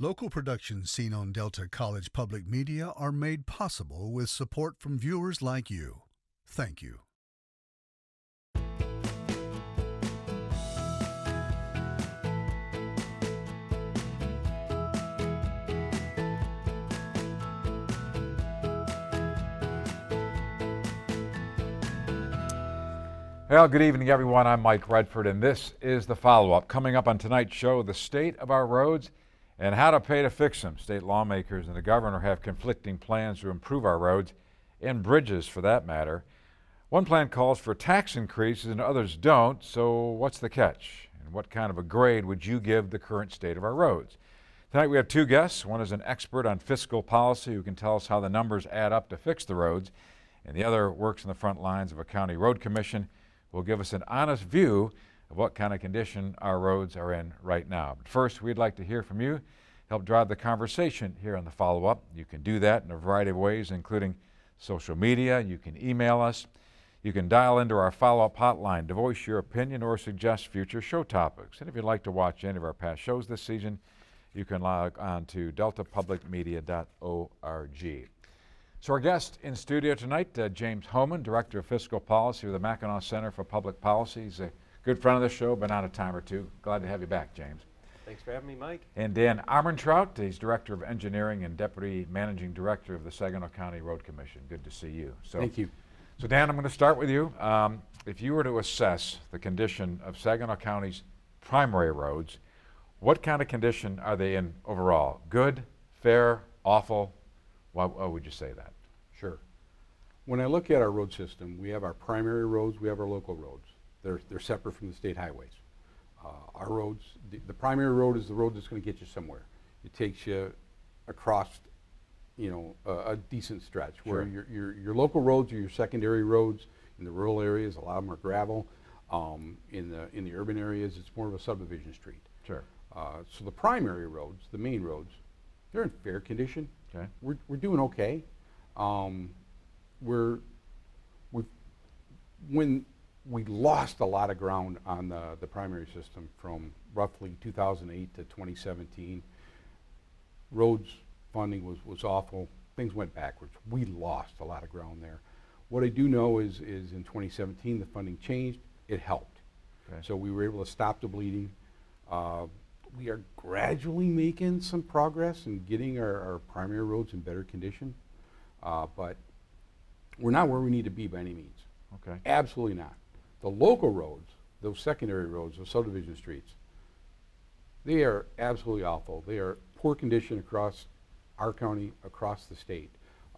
Local productions seen on Delta College Public Media are made possible with support from viewers like you. Thank you. Well, good evening, everyone. I'm Mike Redford, and this is the follow-up. Coming up on tonight's show, the state of our roads and how to pay to fix them. State lawmakers and the governor have conflicting plans to improve our roads and bridges, for that matter. One plan calls for tax increases and others don't, so what's the catch? And what kind of a grade would you give the current state of our roads? Tonight we have two guests. One is an expert on fiscal policy who can tell us how the numbers add up to fix the roads, and the other works in the front lines of a county road commission. Will give us an honest view of what kind of condition our roads are in right now. But first, we'd like to hear from you. Help drive the conversation here on the follow-up. You can do that in a variety of ways, including social media. You can email us. You can dial into our follow-up hotline to voice your opinion or suggest future show topics. And if you'd like to watch any of our past shows this season, you can log on to deltapublicmedia.org. So our guest in studio tonight, James Hohman, Director of Fiscal Policy with the Mackinac Center for Public Policy. He's a good friend of the show, been on a time or two. Glad to have you back, James. Thanks for having me, Mike. And Dan Armentrout, he's Director of Engineering and Deputy Managing Director of the Saginaw County Road Commission. Good to see you. Thank you. So Dan, I'm going to start with you. If you were to assess the condition of Saginaw County's primary roads, what kind of condition are they in overall? Good, fair, awful? Why would you say that? Sure. When I look at our road system, we have our primary roads, we have our local roads. They're separate from the state highways. Our roads, the primary road is the road that's going to get you somewhere. It takes you across, a decent stretch. Sure. Where your local roads are your secondary roads. In the rural areas, a lot of them are gravel. In the urban areas, it's more of a subdivision street. Sure. So the primary roads, the main roads, they're in fair condition. Okay. We're doing okay. When we lost a lot of ground on the primary system from roughly 2008 to 2017, roads funding was awful. Things went backwards. We lost a lot of ground there. What I do know is in 2017 the funding changed. It helped. Okay. So we were able to stop the bleeding. We are gradually making some progress in getting our primary roads in better condition, but we're not where we need to be by any means. Okay. Absolutely not. The local roads, those secondary roads, those subdivision streets, they are absolutely awful. They are poor condition across our county, across the state.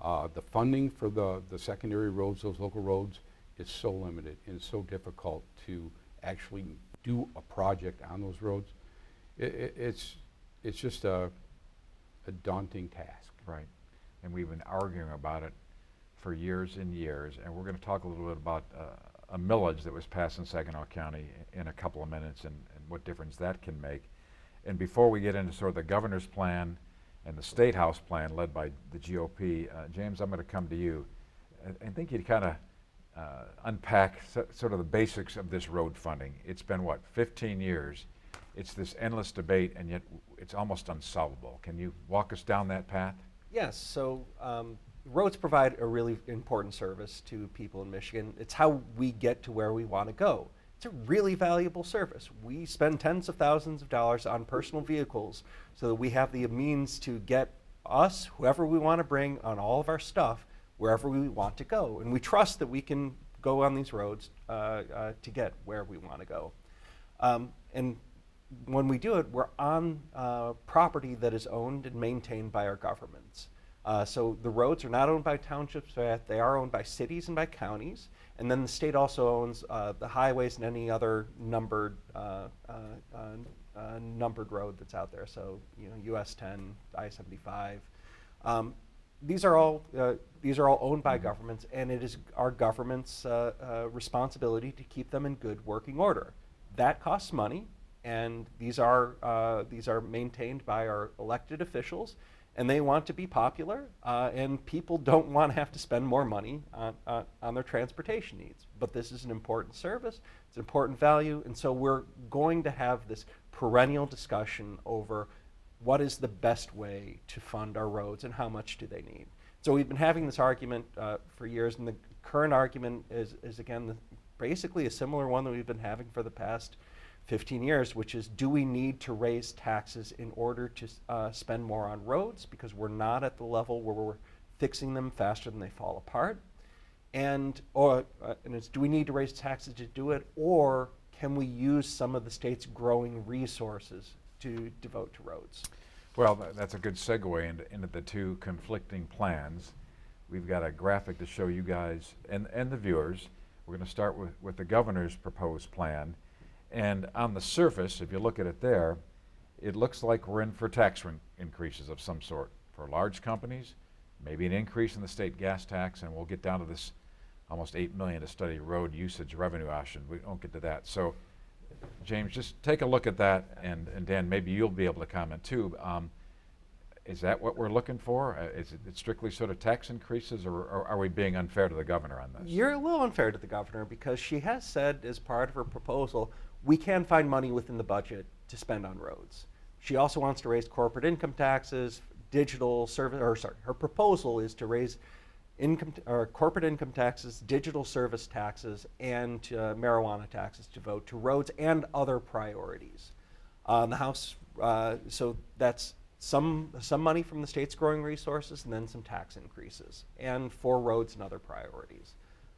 The funding for the secondary roads, those local roads, is so limited and so difficult to actually do a project on those roads. It's just a daunting task. Right. And we've been arguing about it for years and years, and we're going to talk a little bit about a millage that was passed in Saginaw County in a couple of minutes and what difference that can make. And before we get into sort of the governor's plan and the State House plan led by the GOP, James, I'm going to come to you. I think you'd kind of unpack sort of the basics of this road funding. It's been, 15 years? It's this endless debate, and yet it's almost unsolvable. Can you walk us down that path? Yes, so roads provide a really important service to people in Michigan. It's how we get to where we want to go. It's a really valuable service. We spend tens of thousands of dollars on personal vehicles so that we have the means to get us, whoever we want to bring, on all of our stuff, wherever we want to go. And we trust that we can go on these roads to get where we want to go. And when we do it, we're on property that is owned and maintained by our governments. So the roads are not owned by townships, they are owned by cities and by counties. And then the state also owns the highways and any other numbered road that's out there. So, US 10, I-75. These are all owned by governments, and it is our government's responsibility to keep them in good working order. That costs money, and these are maintained by our elected officials, and they want to be popular, and people don't want to have to spend more money on their transportation needs. But this is an important service, it's an important value, and so we're going to have this perennial discussion over what is the best way to fund our roads and how much do they need? So we've been having this argument for years, and the current argument is again, basically a similar one that we've been having for the past 15 years, which is, do we need to raise taxes in order to spend more on roads because we're not at the level where we're fixing them faster than they fall apart? And it's, do we need to raise taxes to do it, or can we use some of the state's growing resources to devote to roads? Well, that's a good segue into the two conflicting plans. We've got a graphic to show you guys and the viewers. We're going to start with the governor's proposed plan. And on the surface, if you look at it there, it looks like we're in for tax increases of some sort. For large companies, maybe an increase in the state gas tax, and we'll get down to this almost $8 million to study road usage revenue option. We won't get to that. So, James, just take a look at that, and Dan, maybe you'll be able to comment too. Is that what we're looking for? Is it strictly sort of tax increases, or are we being unfair to the governor on this? You're a little unfair to the governor, because she has said as part of her proposal, we can find money within the budget to spend on roads. She also wants to raise corporate income taxes, digital service, her proposal is to raise corporate income taxes, digital service taxes, and marijuana taxes to vote to roads and other priorities. The House, so that's some money from the state's growing resources, and then some tax increases, and for roads and other priorities.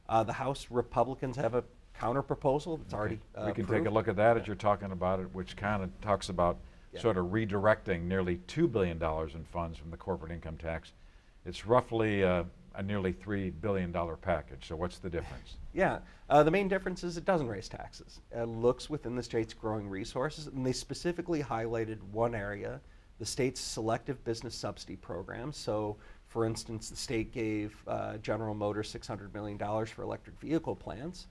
The House Republicans have a counter proposal that's already we can approved. take a look at that as you're talking about it, which kind of talks about sort of redirecting nearly $2 billion in funds from the corporate income tax. It's roughly a nearly $3 billion package. So what's the difference? Yeah, the main difference is it doesn't raise taxes. It looks within the state's growing resources, and they specifically highlighted one area, the state's selective business subsidy program. So, for instance, the state gave General Motors $600 million for electric vehicle plants.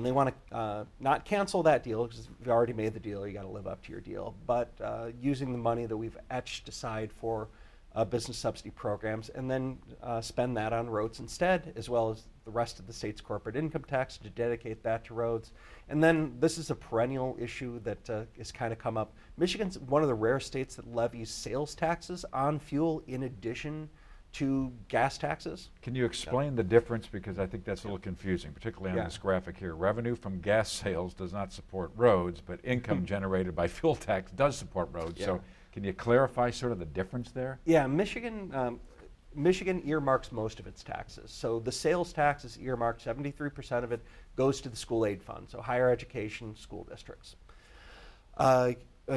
They want to not cancel that deal, because you've already made the deal, you got to live up to your deal, but using the money that we've etched aside for business subsidy programs, and then spend that on roads instead, as well as the rest of the state's corporate income tax, to dedicate that to roads. And then this is a perennial issue that has kind of come up. Michigan's one of the rare states that levies sales taxes on fuel in addition to gas taxes. Can you explain the difference? Because I think that's a little confusing, particularly on this graphic here. Revenue from gas sales does not support roads, but income generated by fuel tax does support roads. So can you clarify sort of the difference there? Yeah, Michigan earmarks most of its taxes. So the sales tax is earmarked, 73% of it goes to the school aid fund, so higher education school districts.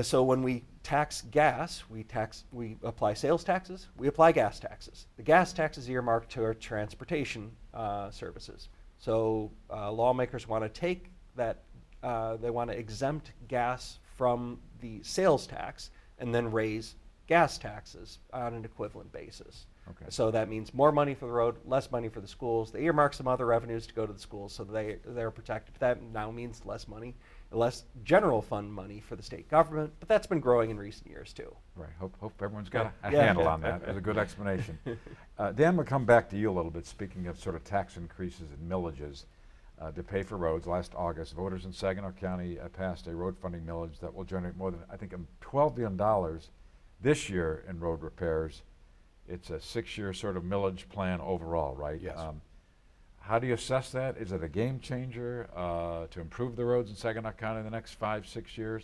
So when we tax gas, we apply sales taxes, we apply gas taxes. The gas tax is earmarked to our transportation services. So lawmakers want to take that, they want to exempt gas from the sales tax and then raise gas taxes on an equivalent basis. Okay. So that means more money for the road, less money for the schools. They earmark some other revenues to go to the schools, so they're protected. That now means less money, less general fund money for the state government, but that's been growing in recent years too. Right. Hope everyone's got a handle on that. That's a good explanation. Dan, we'll come back to you a little bit. Speaking of sort of tax increases and millages to pay for roads, last August, voters in Saginaw County passed a road funding millage that will generate more than, I think, $12 billion this year in road repairs. It's a 6-year sort of millage plan overall, right? Yes. How do you assess that? Is it a game changer to improve the roads in Saginaw County in the next 5-6 years?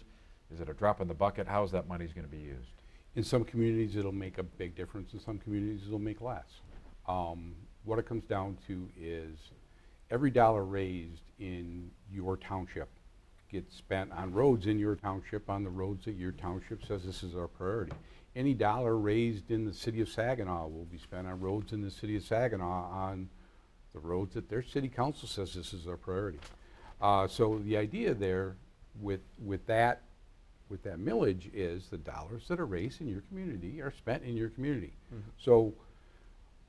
Is it a drop in the bucket? How is that money going to be used? In some communities, it'll make a big difference. In some communities, it'll make less. What it comes down to is every dollar raised in your township gets spent on roads in your township, on the roads that your township says this is our priority. Any dollar raised in the city of Saginaw will be spent on roads in the city of Saginaw, on the roads that their city council says this is our priority. So the idea there with that millage is the dollars that are raised in your community are spent in your community. Mm-hmm. So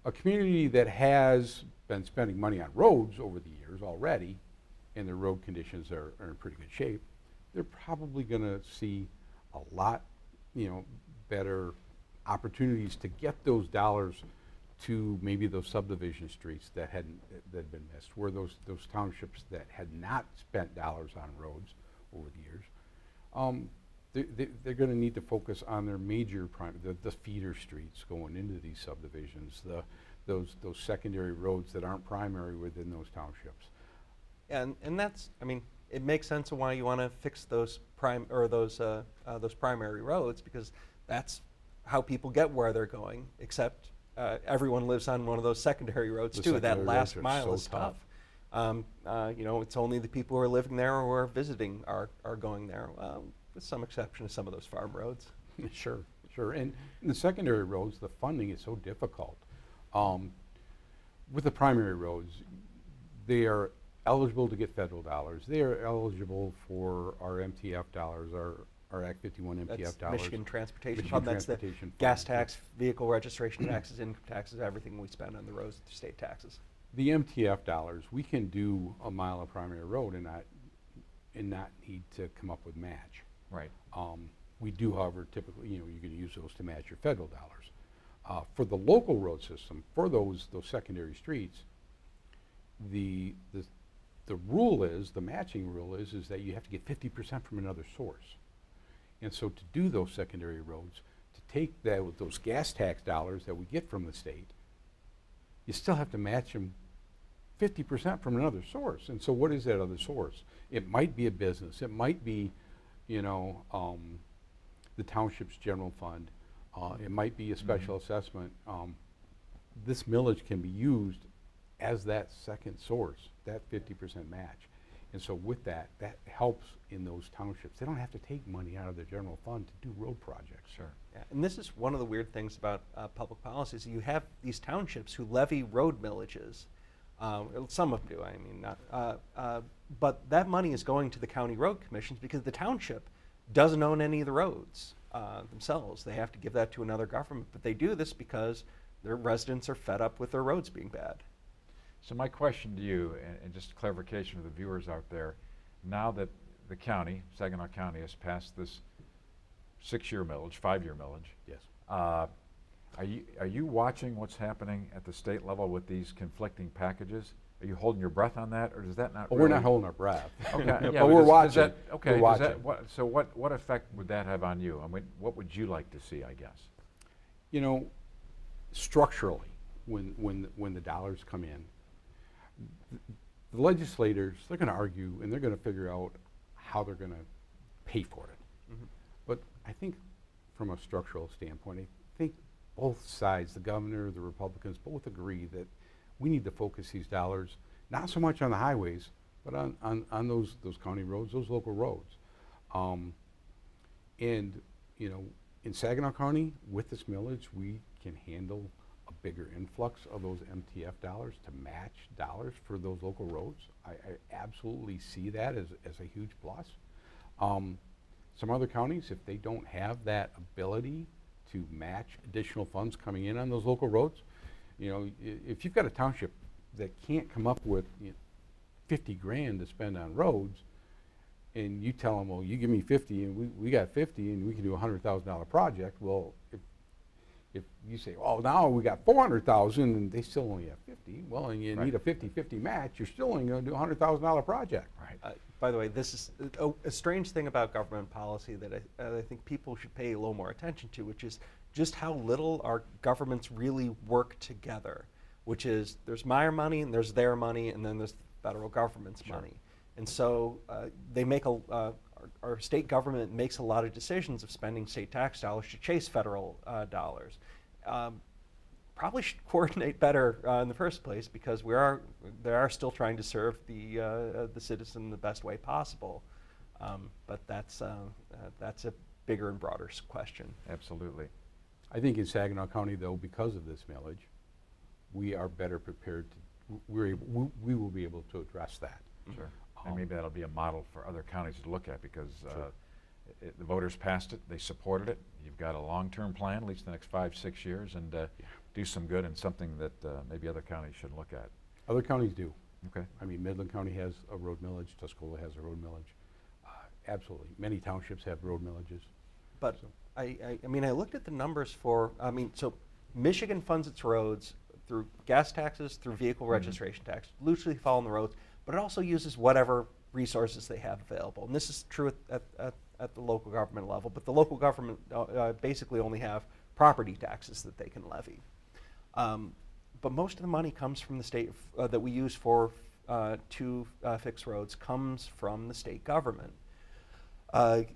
a community that has been spending money on roads over the years already, and their road conditions are in pretty good shape, they're probably going to see a lot, better opportunities to get those dollars to maybe those subdivision streets that had been missed, where those townships that had not spent dollars on roads over the years they're going to need to focus on their major the feeder streets going into these subdivisions, those secondary roads that aren't primary within those townships. And that's, I mean, it makes sense of why you want to fix those primary roads, because that's how people get where they're going. Except everyone lives on one of those secondary roads too. That last mile is tough. You know, it's only the people who are living there or are visiting are going there, with some exception of some of those farm roads. Sure. And in the secondary roads, the funding is so difficult. With the primary roads, they are eligible to get federal dollars. They are eligible for our MTF dollars, our Act 51 MTF That's dollars. Michigan Transportation Fund. That's the gas tax, vehicle registration taxes, income taxes, everything we spend on the roads through state taxes. The MTF dollars, we can do a mile of primary road and not need to come up with match. Right. We do, however, typically, you know, you're going to use those to match your federal dollars. For the local road system, for those secondary streets, the rule is, the matching rule is that you have to get 50% from another source. And so to do those secondary roads, to take those gas tax dollars that we get from the state, you still have to match them 50% from another source. And so what is that other source? It might be a business. It might be, you know, the township's general fund. It might be a special assessment. This millage can be used as that second source, that 50% match. And so with that helps in those townships. They don't have to take money out of their general fund to do road projects. Sure. Yeah, and this is one of the weird things about public policies. You have these townships who levy road millages. Some of them do, I mean, not, but that money is going to the county road commissions because the township doesn't own any of the roads themselves. They have to give that to another government, but they do this because their residents are fed up with their roads being bad. So my question to you, and just clarification for the viewers out there, now that the county, Saginaw County, has passed this 6-year millage, 5-year millage. Yes. Are you watching what's happening at the state level with these conflicting packages? Are you holding your breath on that, or does that not? Oh, we're not holding our breath. Okay, yeah, but we're watching. We're watching. So what effect would that have on you? I mean, what would you like to see, I guess? You know, structurally, when the dollars come in, the legislators, they're going to argue and they're going to figure out how they're going to pay for it. Mm-hmm. But I think from a structural standpoint, I think both sides, the governor, the Republicans, both agree that we need to focus these dollars not so much on the highways, but on those county roads, those local roads. And, you know, in Saginaw County, with this millage, we can handle a bigger influx of those MTF dollars to match dollars for those local roads. I absolutely see that as a huge plus. Some other counties, if they don't have that ability to match additional funds coming in on those local roads, you know, if you've got a township that can't come up with 50 grand to spend on roads, and you tell them, well, you give me 50 and we got 50 and we can do a $100,000 project. Well, if you say, oh, now we got 400,000 and they still only have 50, well, and you need a 50-50 match, you're still only going to do a $100,000 project. Right. By the way, this is a strange thing about government policy that I think people should pay a little more attention to, which is just how little our governments really work together, which is there's my money and there's their money and then there's the federal government's money. And so they make our state government makes a lot of decisions of spending state tax dollars to chase federal dollars. Probably should coordinate better in the first place, because they are still trying to serve the citizen the best way possible. But that's a bigger and broader question. Absolutely. I think in Saginaw County, though, because of this millage, we are better prepared to, we will be able to address that. Sure. And maybe that'll be a model for other counties to look at, because the voters passed it, they supported it. You've got a long-term plan, at least the next 5-6 years, and do some good, and something that maybe other counties should look at. Other counties do. Okay. I mean, Midland County has a road millage, Tuscola has a road millage. Absolutely. Many townships have road millages. But I mean, I looked at the numbers for, so Michigan funds its roads through gas taxes, through vehicle registration tax, loosely follow on the roads, but it also uses whatever resources they have available. And this is true at at the local government level, but the local government basically only have property taxes that they can levy. But most of the money comes from the state that we use for to fix roads comes from the state government.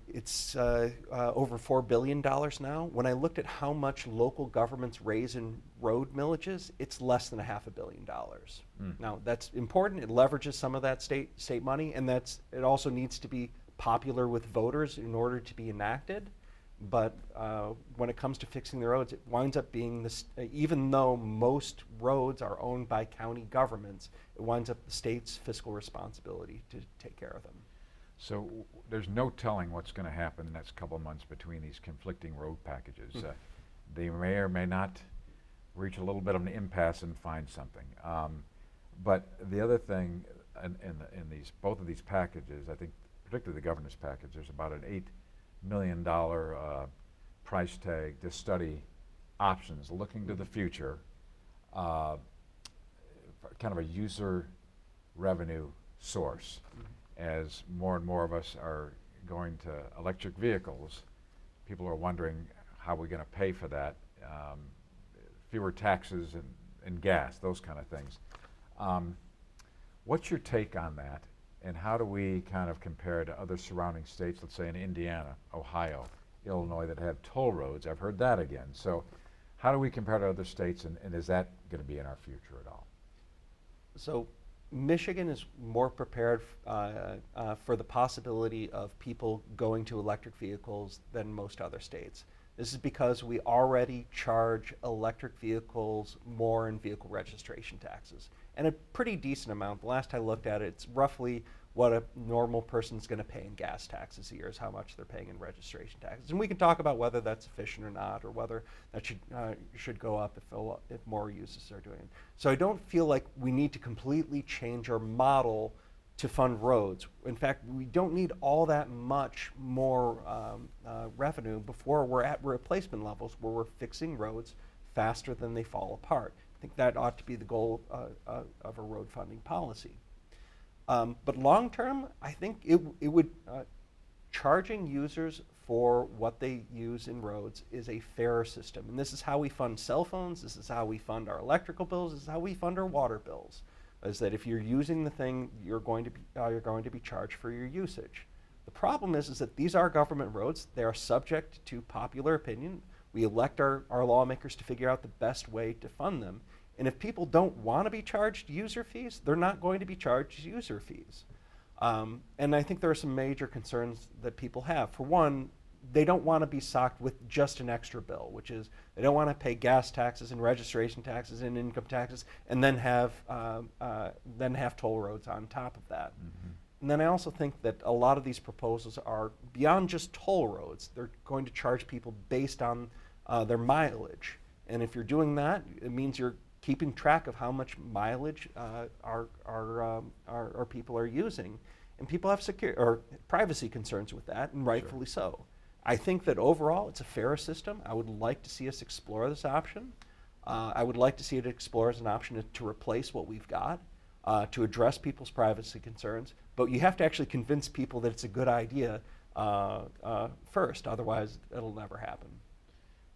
It's over $4 billion now. When I looked at how much local governments raise in road millages, it's less than $500 million. Now that's important. It leverages some of that state money, and it also needs to be popular with voters in order to be enacted. But when it comes to fixing the roads, it winds up being this. Even though most roads are owned by county governments, it winds up the state's fiscal responsibility to take care of them. So there's no telling what's going to happen in the next couple of months between these conflicting road packages. They may or may not reach a little bit of an impasse and find something. But the other thing in both of these packages, I think particularly the governor's package, there's about an $8 million price tag to study options, looking to the future, kind of a user revenue source. As more and more of us are going to electric vehicles, people are wondering how we're going to pay for that, fewer taxes and gas, those kind of things. What's your take on that, and how do we kind of compare to other surrounding states, let's say in Indiana, Ohio, Illinois, that have toll roads? I've heard that again. So how do we compare to other states, and is that going to be in our future at all? So Michigan is more prepared for the possibility of people going to electric vehicles than most other states. This is because we already charge electric vehicles more in vehicle registration taxes, and a pretty decent amount. The last I looked at it, it's roughly what a normal person's going to pay in gas taxes a year is how much they're paying in registration taxes. And we can talk about whether that's efficient or not, or whether that should go up if more users are doing it. So I don't feel like we need to completely change our model to fund roads. In fact, we don't need all that much more revenue before we're at replacement levels where we're fixing roads faster than they fall apart. I think that ought to be the goal of a road funding policy. But long term, I think it would, charging users for what they use in roads is a fairer system. And this is how we fund cell phones, this is how we fund our electrical bills, this is how we fund our water bills. Is that if you're using the thing, you're going to be charged for your usage. The problem is that these are government roads. They are subject to popular opinion. We elect our lawmakers to figure out the best way to fund them. And if people don't want to be charged user fees, they're not going to be charged user fees. And I think there are some major concerns that people have. For one, they don't want to be socked with just an extra bill, which is they don't want to pay gas taxes and registration taxes and income taxes and then have toll roads on top of that. Mm-hmm. And then I also think that a lot of these proposals are beyond just toll roads. They're going to charge people based on their mileage. And if you're doing that, it means you're keeping track of how much mileage our people are using. And people have privacy concerns with that, and rightfully so. I think that overall it's a fairer system. I would like to see us explore this option. I would like to see it explore as an option to replace what we've got, to address people's privacy concerns. But you have to actually convince people that it's a good idea first, otherwise it'll never happen.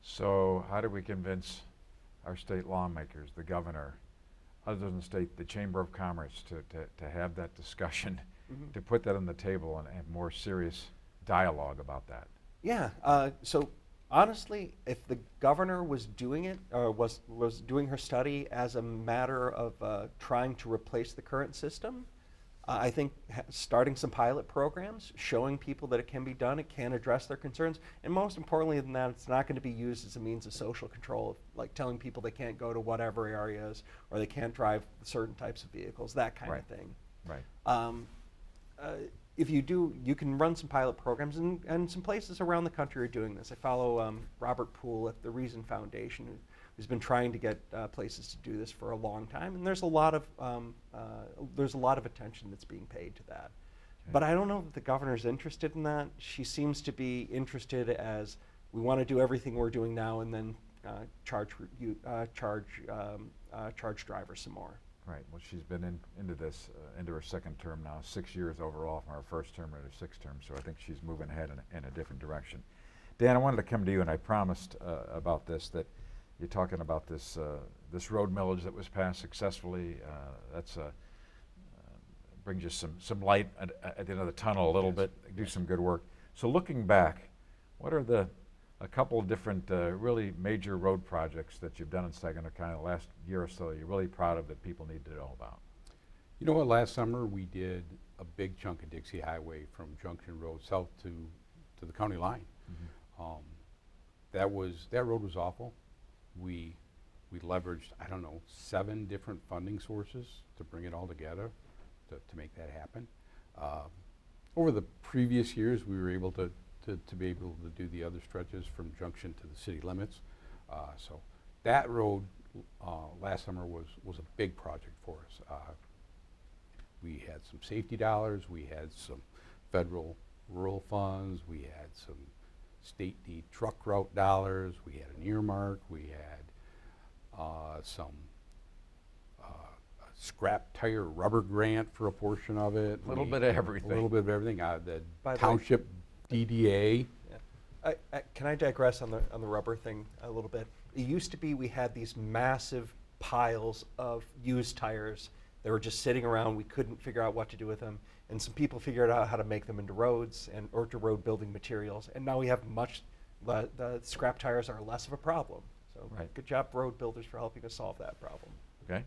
So how do we convince our state lawmakers, the governor, other than the Chamber of Commerce, to have that discussion, mm-hmm. to put that on the table and have more serious dialogue about that? Yeah, so honestly, if the governor was doing it, or was doing her study as a matter of trying to replace the current system, I think starting some pilot programs, showing people that it can be done, it can address their concerns, and most importantly than that, it's not going to be used as a means of social control, like telling people they can't go to whatever areas, or they can't drive certain types of vehicles, that kind of thing. Right. If you do, you can run some pilot programs, and some places around the country are doing this. I follow Robert Poole at the Reason Foundation, who's been trying to get places to do this for a long time, and there's a lot of attention that's being paid to that. Okay. But I don't know that the governor's interested in that. She seems to be interested as we want to do everything we're doing now, and then charge drivers some more. Right. Well, she's been into this, into her second term now, 6 years overall from her first term to her sixth term. So I think she's moving ahead in a different direction. Dan, I wanted to come to you, and I promised about this, that you're talking about this this road millage that was passed successfully. That's brings you some light at the end of the tunnel a little bit. Do some good work. So looking back, what are a couple of different really major road projects that you've done in Saginaw County the last year or so you're really proud of that people need to know about? You know what, last summer we did a big chunk of Dixie Highway from Junction Road south to the county line. Mm-hmm. That road was awful. We leveraged, I don't know, 7 different funding sources to bring it all together to make that happen. Over the previous years, we were able to be able to do the other stretches from Junction to the city limits. So that road last summer was a big project for us. We had some safety dollars, we had some federal rural funds, we had some state deed truck route dollars, we had an earmark, we had some scrap tire rubber grant for a portion of it. A little bit of everything. A little bit of everything. The By the township DDA. Yeah. Can I digress on the rubber thing a little bit? It used to be we had these massive piles of used tires that were just sitting around. We couldn't figure out what to do with them, and some people figured out how to make them into roads or to road building materials. And now we have the scrap tires are less of a problem. So right. Good job, road builders, for helping us solve that problem. Okay.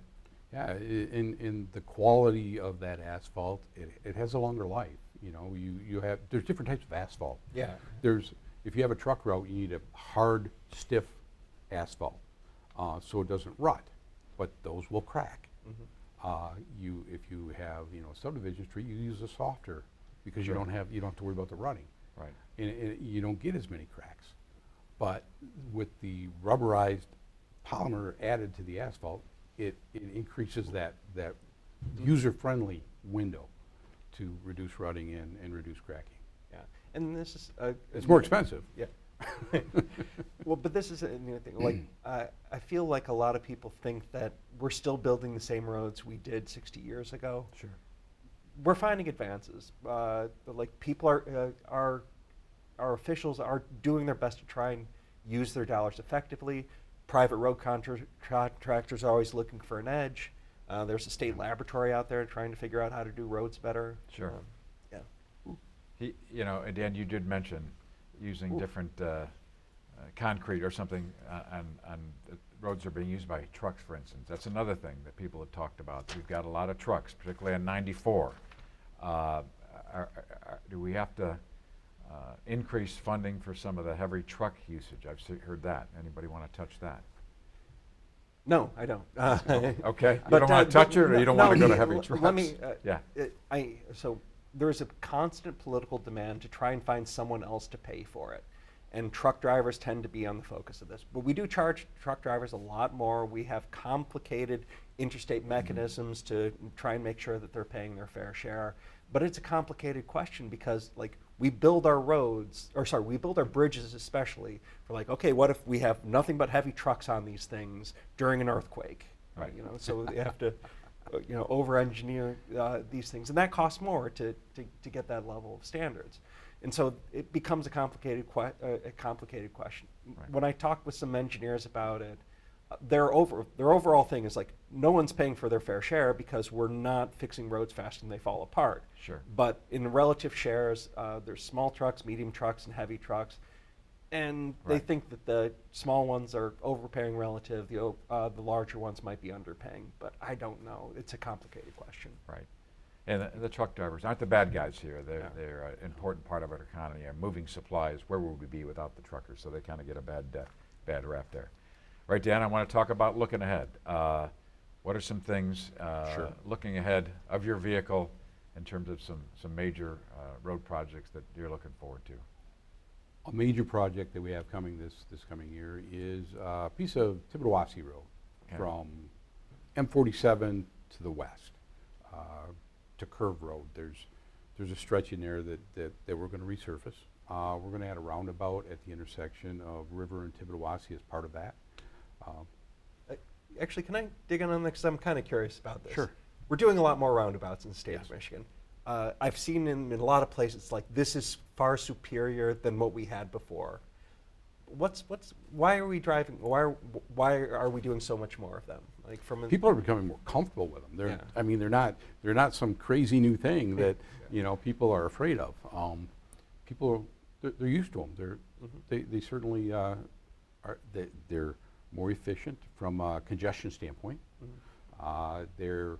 Yeah, in the quality of that asphalt, it has a longer life. You know, there's different types of asphalt. Yeah. If you have a truck route, you need a hard, stiff asphalt, so it doesn't rut, but those will crack. Mm-hmm. If you have, a subdivision street, you use a softer because Sure. you don't have to worry about the rutting. Right. And you don't get as many cracks. But with the rubberized polymer added to the asphalt, it increases that user-friendly window to reduce rutting and reduce cracking. Yeah, and this is It's more expensive. Yeah. Well, but this is a new thing. Like, I feel like a lot of people think that we're still building the same roads we did 60 years ago. Sure. We're finding advances. Like people our officials are doing their best to try and use their dollars effectively. Private road contractors are always looking for an edge. There's a state laboratory out there trying to figure out how to do roads better. Sure. Yeah. And Dan, you did mention using different concrete or something on roads are being used by trucks, for instance. That's another thing that people have talked about. We've got a lot of trucks, particularly on 94. Do we have to increase funding for some of the heavy truck usage? I've heard that. Anybody want to touch that? No, I don't. Okay. But you don't want to touch it, or you don't want to go to heavy trucks? Let me. Yeah. So there's a constant political demand to try and find someone else to pay for it, and truck drivers tend to be on the focus of this. But we do charge truck drivers a lot more. We have complicated interstate mechanisms to try and make sure that they're paying their fair share. But it's a complicated question because, like, we build our we build our bridges especially for, like, okay, what if we have nothing but heavy trucks on these things during an earthquake? Right. So you have to, over-engineer these things, and that costs more to get that level of standards. And so it becomes a complicated question. Right. When I talk with some engineers about it, their overall thing is like, no one's paying for their fair share because we're not fixing roads faster than they fall apart. Sure. But in relative shares, there's small trucks, medium trucks, and heavy trucks, and they Right. think that the small ones are overpaying relative, the larger ones might be underpaying. But I don't know. It's a complicated question. Right. And the truck drivers aren't the bad guys here. They're an important part of our economy. And moving supplies, where would we be without the truckers? So they kind of get a bad rap there. Right, Dan, I want to talk about looking ahead. What are some things Sure. looking ahead of your vehicle in terms of some major road projects that you're looking forward to? A major project that we have coming this coming year is a piece of Tibbetawasi Road from M47 to the west to Curve Road. There's a stretch in there that we're going to resurface. We're going to add a roundabout at the intersection of River and Tibbetawasi as part of that. Actually, can I dig in on that? Because I'm kind of curious about this. Sure. We're doing a lot more roundabouts in the state Yes. of Michigan. I've seen in a lot of places like this is far superior than what we had before. Why are we driving? Why are we doing so much more of them? Like from People are becoming more comfortable with them. Yeah. I mean, they're not some crazy new thing that people are afraid of. They're used to them. They certainly are. They're more efficient from a congestion standpoint. The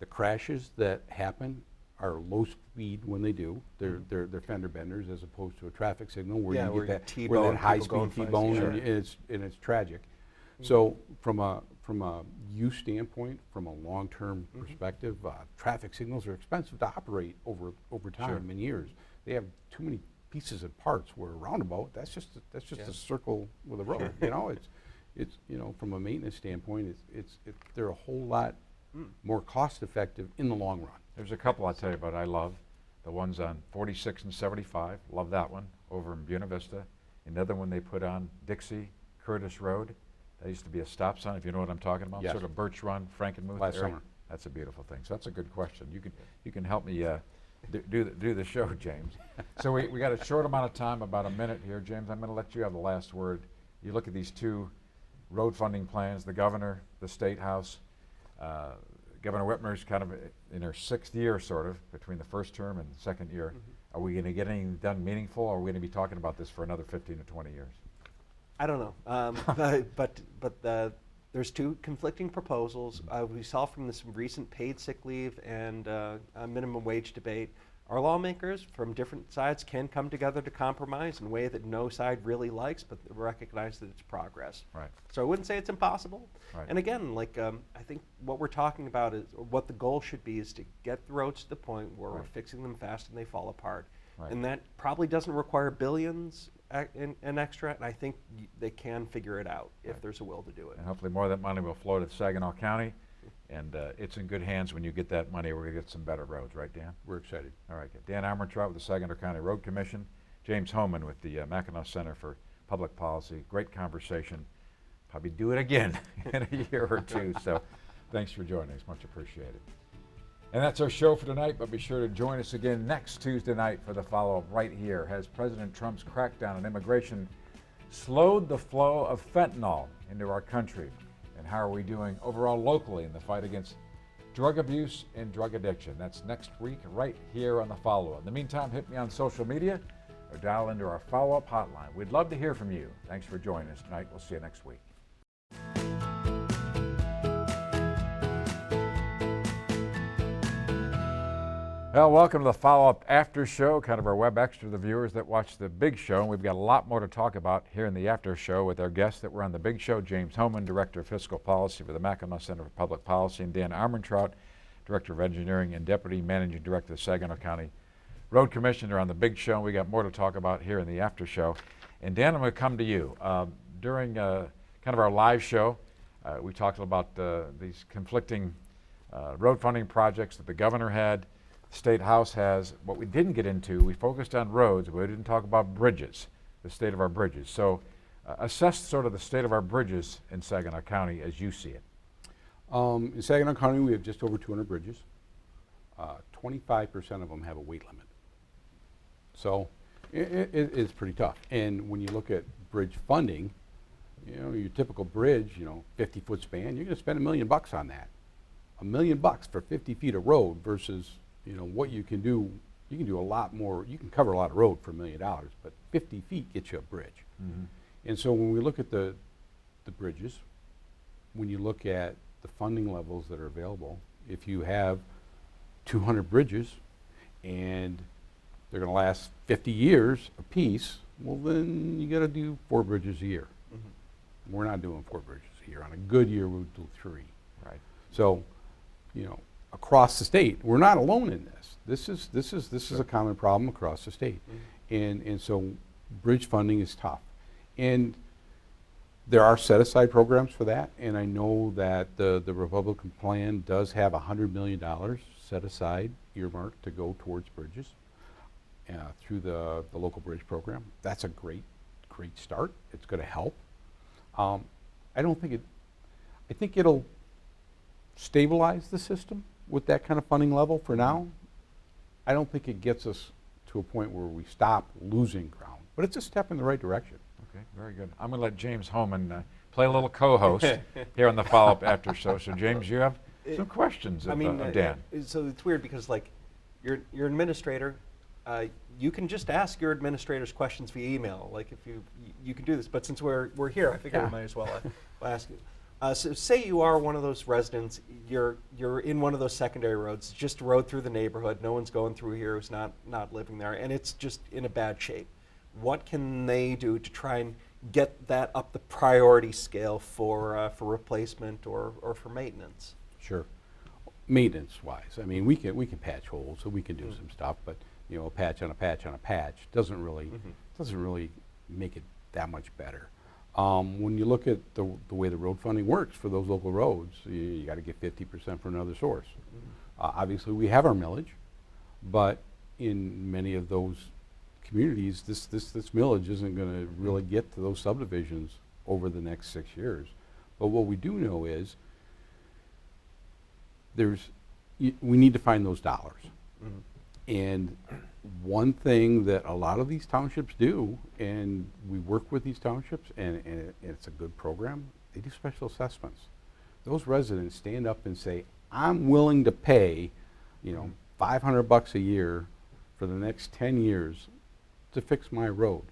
crashes that happen are low speed when they do. They're fender benders as opposed to a traffic signal where you get that high speed T-bone, sure. and it's tragic. So from a use standpoint, from a long-term perspective, traffic signals are expensive to operate over time and years. They have too many pieces and parts. Where a roundabout, that's just a circle with a road. It's from a maintenance standpoint, they're a whole lot more cost effective in the long run. There's a couple I'll tell you about I love. The ones on 46 and 75, love that one, over in Buena Vista. Another one they put on Dixie, Curtis Road. That used to be a stop sign, if you know what I'm talking about. Yes. Sort of Birch Run, Frankenmuth Last area. summer. That's a beautiful thing. So that's a good question. You can help me do the show, James. So we got a short amount of time, about a minute here. James, I'm going to let you have the last word. You look at these two road funding plans, the governor, the state house. Governor Whitmer's kind of in her 6th year, sort of, between the first term and the second year. Are we going to get anything done meaningful, or are we going to be talking about this for another 15 to 20 years? I don't know, but there's two conflicting proposals. We saw from this recent paid sick leave and minimum wage debate, our lawmakers from different sides can come together to compromise in a way that no side really likes, but recognize that it's progress. Right. So I wouldn't say it's impossible. Right. And again, I think what we're talking about is, or what the goal should be, is to get the roads to the point where we're fixing them fast and they fall apart. Right. And that probably doesn't require billions in extra, and I think they can figure it out if there's a will to do it. And hopefully more of that money will flow to Saginaw County, and it's in good hands when you get that money. We're going to get some better roads, right, Dan? We're excited. All right, good. Dan Armentrout with the Saginaw County Road Commission, James Hohman with the Mackinac Center for Public Policy. Great conversation. Probably do it again in a year or two, so thanks for joining us. Much appreciated. And that's our show for tonight, but be sure to join us again next Tuesday night for the follow-up right here. Has President Trump's crackdown on immigration slowed the flow of fentanyl into our country? And how are we doing overall locally in the fight against drug abuse and drug addiction? That's next week right here on the follow-up. In the meantime, hit me on social media or dial into our follow-up hotline. We'd love to hear from you. Thanks for joining us tonight. We'll see you next week. Well, welcome to the follow-up after show, kind of our web extra, the viewers that watch the big show. And we've got a lot more to talk about here in the after show with our guests that were on the big show, James Hohman, Director of Fiscal Policy for the Mackinac Center for Public Policy, and Dan Armentrout, Director of Engineering and Deputy Managing Director of the Saginaw County Road Commission. They're on the big show. We got more to talk about here in the after show. And Dan, I'm going to come to you. During kind of our live show, we talked about these conflicting road funding projects that the governor had, State House has. What we didn't get into, we focused on roads, but we didn't talk about bridges, the state of our bridges. So assess sort of the state of our bridges in Saginaw County as you see it. In Saginaw County, we have just over 200 bridges. 25% of them have a weight limit. So it's pretty tough. And when you look at bridge funding, your typical bridge, 50-foot span, you're going to spend $1 million on that. $1 million for 50 feet of road versus what you can do. You can do a lot more. You can cover a lot of road for $1 million, but 50 feet gets you a bridge. Mm-hmm. And so when we look at the bridges, when you look at the funding levels that are available, if you have 200 bridges and they're going to last 50 years apiece, well, then you got to do 4 bridges a year. Mm-hmm. We're not doing 4 bridges a year. On a good year, we'll do 3. Right. So, across the state, we're not alone in this. This is a common problem across the state, and so bridge funding is tough, and there are set aside programs for that. And I know that the Republican plan does have $100 million set aside, earmarked to go towards bridges through the local bridge program. That's a great start. It's going to help. I I think it'll stabilize the system with that kind of funding level for now. I don't think it gets us to a point where we stop losing ground, but it's a step in the right direction. Okay, very good. I'm going to let James Hohman play a little co-host here on the follow-up after show. So James, you have some questions of, of Dan. So it's weird because like your administrator, you can just ask your administrators questions via email. Like if you can do this, but since we're here, I figure we might as well ask you. So say you are one of those residents, you're in one of those secondary roads, just a road through the neighborhood, no one's going through here who's not living there, and it's just in a bad shape. What can they do to try and get that up the priority scale for replacement or for maintenance? Sure. Maintenance-wise, I mean, we can patch holes, so we can do some stuff, but you know, a patch on a patch on a patch doesn't really make it that much better. When you look at the way the road funding works for those local roads, you got to get 50% from another source. Obviously, we have our millage, but in many of those communities, this millage isn't going to really get to those subdivisions over the next 6 years. But what we do know is we need to find those dollars. And one thing that a lot of these townships do, and we work with these townships, and it's a good program, they do special assessments. Those residents stand up and say, I'm willing to pay, you know, $500 a year for the next 10 years to fix my road.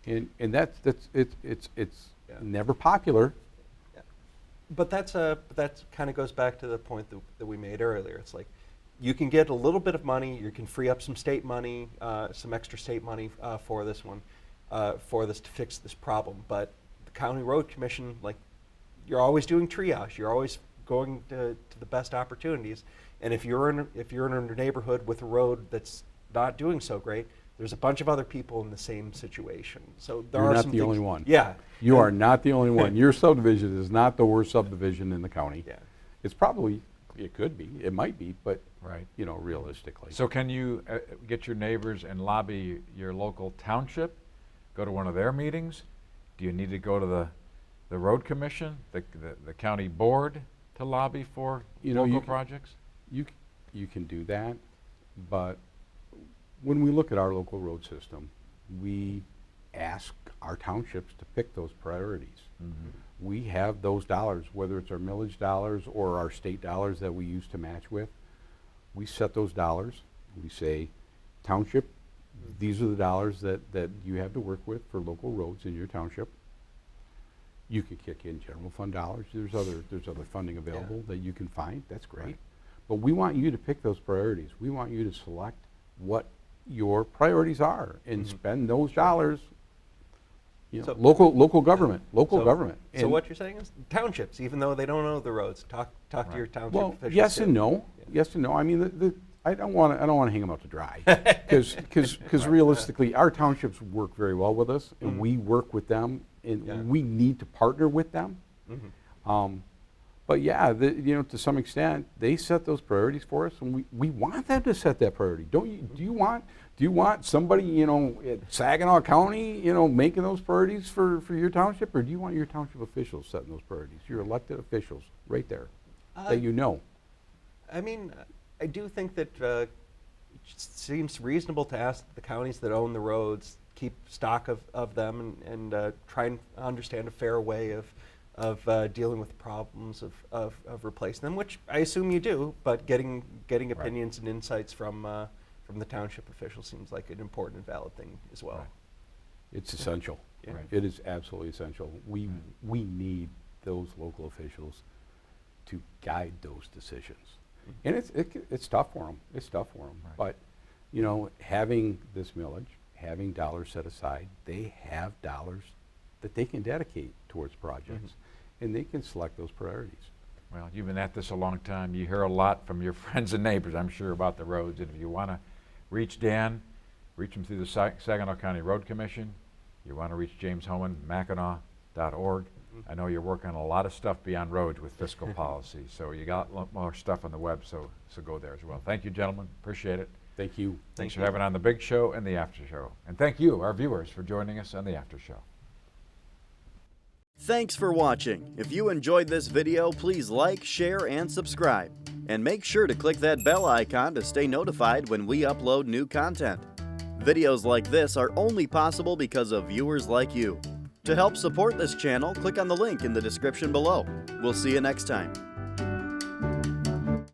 And it's never popular. But that kind of goes back to the point that we made earlier. It's like you can get a little bit of money, you can free up some state money, some extra state money for this one, to fix this problem. But the County Road Commission, like, you're always doing triage. You're always going to the best opportunities. And if you're in a neighborhood with a road that's not doing so great, there's a bunch of other people in the same situation. So You're not the only one. Yeah. You are not the only one. Your subdivision is not the worst subdivision in the county. Yeah. It's probably, it could be, it might be, but Right. you know, realistically. So can you get your neighbors and lobby your local township? Go to one of their meetings? Do you need to go to the road commission, the county board to lobby for local projects? You can do that, but when we look at our local road system, we ask our townships to pick those priorities. We have those dollars, whether it's our millage dollars or our state dollars that we use to match with. We set those dollars. We say, township, these are the dollars that you have to work with for local roads in your township. You can kick in general fund dollars. There's other funding available that you can find. That's great. Right. But we want you to pick those priorities. We want you to select what your priorities are and spend those dollars. You know, So- local government. So So what you're saying is townships, even though they don't know the roads, talk to your township well, officials. yes too. and no. Yes and no. I mean, I don't want to hang them out to dry, because realistically, our townships work very well with us, and we work with them, and we need to partner with them. But yeah, you know, to some extent, they set those priorities for us, and we want them to set that priority. Don't you? Do you want somebody, you know, at Saginaw County, you know, making those priorities for your township, or do you want your township officials setting those priorities? Your elected officials, right there, that you know. I mean, I do think that it seems reasonable to ask the counties that own the roads, keep stock of them, and try and understand a fair way of dealing with the problems of replacing them, which I assume you do, but getting opinions and insights from the township officials seems like an important and valid thing as well. Right. It's essential. Yeah. Right. It is absolutely essential. We need those local officials to guide those decisions. And it's tough for them. It's tough for them. Right. But, you know, having this millage, having dollars set aside, they have dollars that they can dedicate towards projects, and they can select those priorities. Well, you've been at this a long time. You hear a lot from your friends and neighbors, I'm sure, about the roads. And if you want to reach Dan, reach him through the Saginaw County Road Commission. You want to reach James Hohman, Mackinac.org. I know you're working on a lot of stuff beyond roads with fiscal policy, so you got a lot more stuff on the web, so go there as well. Thank you, gentlemen. Appreciate it. Thank you. Thanks for having on the big show and the after show. And thank you, our viewers, for joining us on the after show. Thanks for watching. If you enjoyed this video, please like, share, and subscribe. And make sure to click that bell icon to stay notified when we upload new content. Videos like this are only possible because of viewers like you. To help support this channel, click on the link in the description below. We'll see you next time.